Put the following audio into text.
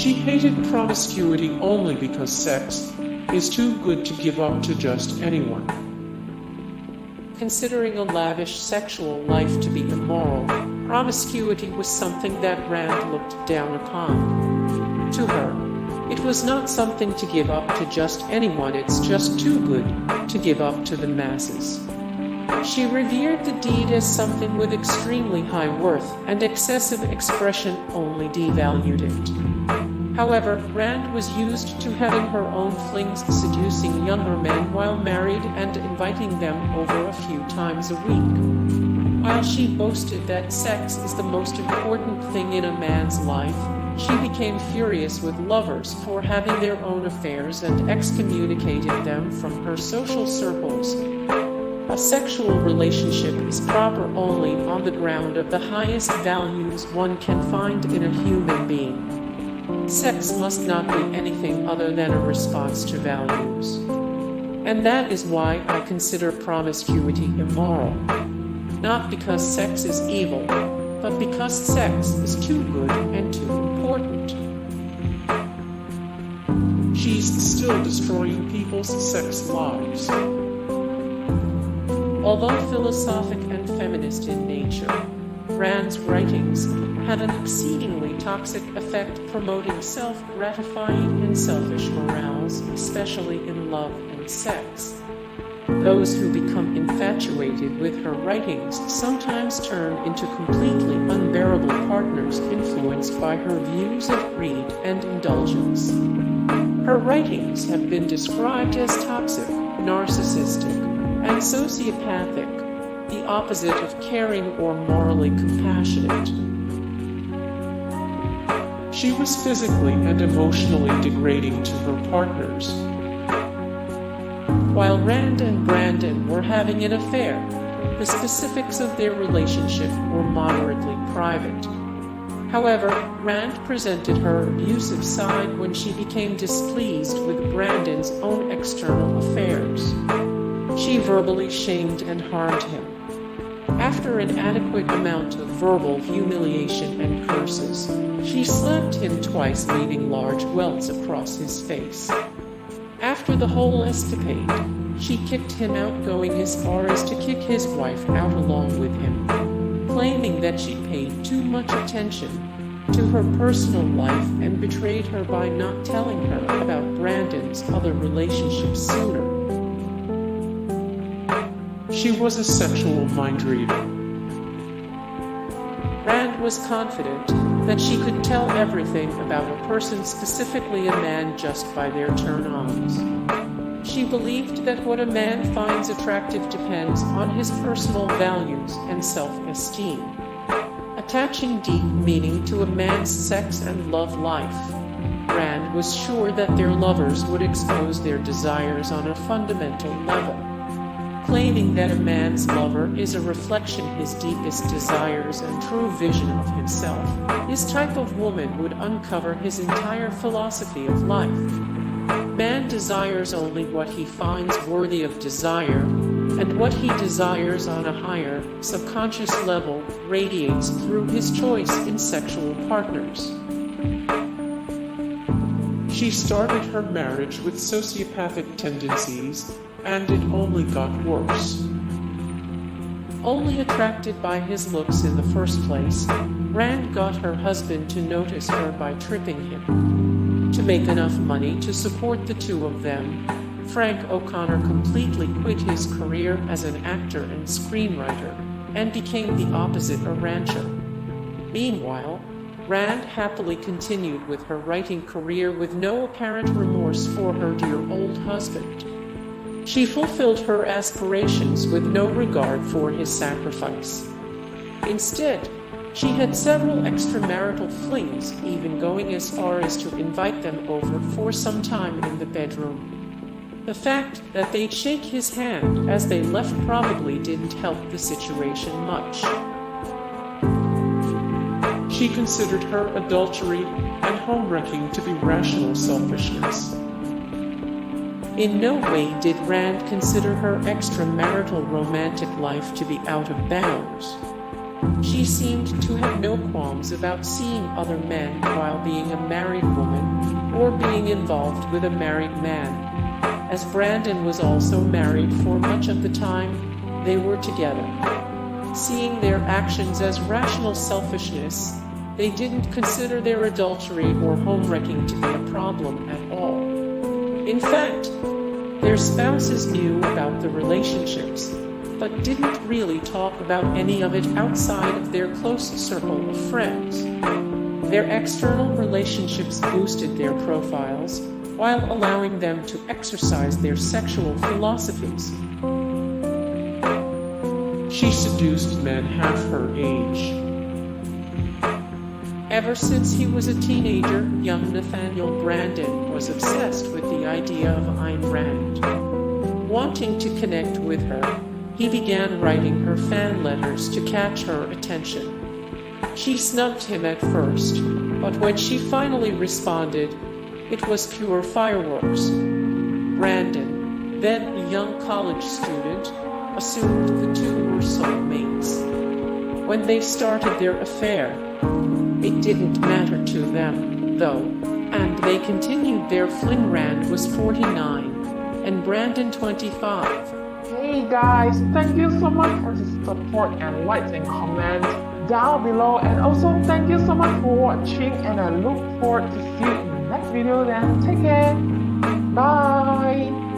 She hated promiscuity only because sex is too good to give up to just anyone. Considering a lavish sexual life to be immoral, promiscuity was something that Rand looked down upon. To her, it was not something to give up to just anyone, it's just too good to give up to the masses. She revered the deed as something with extremely high worth, and excessive expression only devalued it. However, Rand was used to having her own flings, seducing younger men while married and inviting them over a few times a week. While she boasted that sex is the most important thing in a man's life, she became furious with lovers for having their own affairs and excommunicated them from her social circles. A sexual relationship is proper only on the ground of the highest values one can find in a human being. Sex must not be anything other than a response to values. And that is why I consider promiscuity immoral. Not because sex is evil, but because sex is too good and too important. She's still destroying people's sex lives. Although philosophic and feminist in nature, Rand's writings have an exceedingly toxic effect, promoting self-gratifying and selfish morals, especially in love and sex. Those who become infatuated with her writings sometimes turn into completely unbearable partners influenced by her views of greed and indulgence. Her writings have been described as toxic, narcissistic, and sociopathic, the opposite of caring or morally compassionate. She was physically and emotionally degrading to her partners. While Rand and Brandon were having an affair, the specifics of their relationship were moderately private. However, Rand presented her abusive side when she became displeased with Brandon's own external affairs. She verbally shamed and harmed him. After an adequate amount of verbal humiliation and curses, she slapped him twice, leaving large welts across his face. After the whole escapade, she kicked him out, going as far as to kick his wife out along with him, claiming that she paid too much attention to her personal life and betrayed her by not telling her about Brandon's other relationships sooner. She was a sexual mind reader. Rand was confident that she could tell everything about a person, specifically a man, just by their turn-ons. She believed that what a man finds attractive depends on his personal values and self-esteem, attaching deep meaning to a man's sex and love life. Rand was sure that their lovers would expose their desires on a fundamental level, claiming that a man's lover is a reflection of his deepest desires and true vision of himself. This type of woman would uncover his entire philosophy of life. Man desires only what he finds worthy of desire, and what he desires on a higher, subconscious level radiates through his choice in sexual partners. She started her marriage with sociopathic tendencies, and it only got worse. Only attracted by his looks in the first place, Rand got her husband to notice her by tripping him. To make enough money to support the two of them, Frank O'Connor completely quit his career as an actor and screenwriter, and became the opposite, a rancher. Meanwhile, Rand happily continued with her writing career with no apparent remorse for her dear old husband. She fulfilled her aspirations with no regard for his sacrifice. Instead, she had several extramarital flings, even going as far as to invite them over for some time in the bedroom. The fact that they'd shake his hand as they left probably didn't help the situation much. She considered her adultery and homewrecking to be rational selfishness. In no way did Rand consider her extramarital romantic life to be out of bounds. She seemed to have no qualms about seeing other men while being a married woman or being involved with a married man. As Brandon was also married for much of the time they were together. Seeing their actions as rational selfishness, they didn't consider their adultery or homewrecking to be a problem at all. In fact, their spouses knew about the relationships, but didn't really talk about any of it outside of their close circle of friends. Their external relationships boosted their profiles while allowing them to exercise their sexual philosophies. She seduced men half her age. Ever since he was a teenager, young Nathaniel Brandon was obsessed with the idea of Ayn Rand. Wanting to connect with her, he began writing her fan letters to catch her attention. She snubbed him at first, but when she finally responded, it was pure fireworks. Brandon, then a young college student, assumed the two were soulmates. When they started their affair, it didn't matter to them, though, and they continued their fling. Rand was 49, and Brandon 25. Hey guys, thank you so much for the support and likes and comments down below, and also thank you so much for watching, and I look forward to see you in the next video. Then take care, bye.